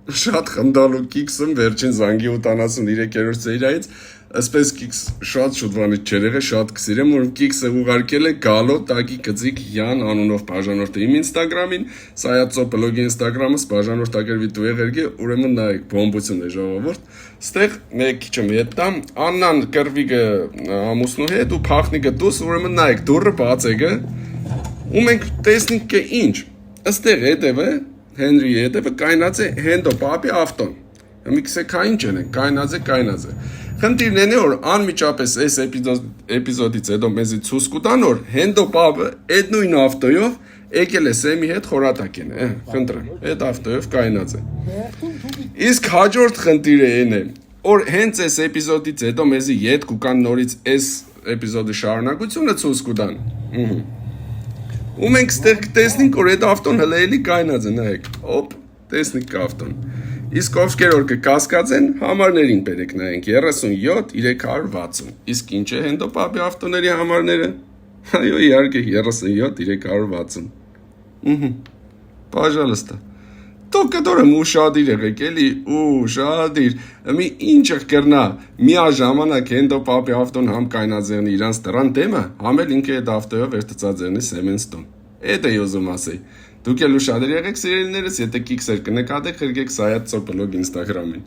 Շատ խնդալու Կիքսում վերջին զանգի 83-րդ սերիայից, ասպես Կիքս շատ շուտվանից չեր եղել, շատ կսիրեմ, որ Կիքսը ուղարկել է գալո տակի կծիկ Յան անունով բաժանորդը իմ ինստագրամին, սայացո բլոգի ինստագրամս բաժանորդակերվի տուեղերգի, ուրեմն նայեք, բոմբություն է ժողովուրդ, ստեղ մեկ քիչը հետ տամ, Աննան կրվիգը ամուսնու հետ ու փախնիկը դուս, ուրեմն նայեք, դուրը բաց եկը, ու մենք տեսնենք կե ինչ, ըստեղ հետևը Հենրի հետևը կայնած է Հենդո պապի ավտոն։ Մի քսեքային չեն, կայնած է։ Խնդիրն է, որ անմիջապես այս էպիզոդից հետո մեզի ցույց կտան, որ Հենդո պապը այդ նույն ավտոյով եկել է Սեմի հետ խորատակին, խնդրեմ, այդ ավտոյով կայնած է։ Իսկ հաջորդ խնդիրը այն է, որ հենց այս էպիզոդից հետո մեզի ետ կուկան նորից այս էպիզոդի շարունակությունը ցույց կտան։ Ու մենք ստեղ տեսնենք, որ այդ ավտոն հլը էլի կայնած է, նայեք, ոպ, տեսնենք ավտոն։ Իսկ ովքեր որ կկասկածեն, համարներին բերեք նայենք, 37-360, իսկ ինչ է Հենդո պապի ավտոների համարները, այո իհարկե 37-360, պաժալստա, տո կտորը ուշադիր եղեք էլի, ուշադիր, մի ինչը կրնա, միա ժամանակ Հենդո պապի ավտոն համ կայնած եղնի իրանց տրան դեմը, համ էլ ինքը այդ ավտոյով վերտծած եղնի Սեմենստոն, էդ է ուզում ասեի, դուք էլ ուշադիր եղեք սիրելիներս, եթե Կիքսեր կնկատեք, խրգեք Սայաթ Ծոպլոգ ինստագրամին։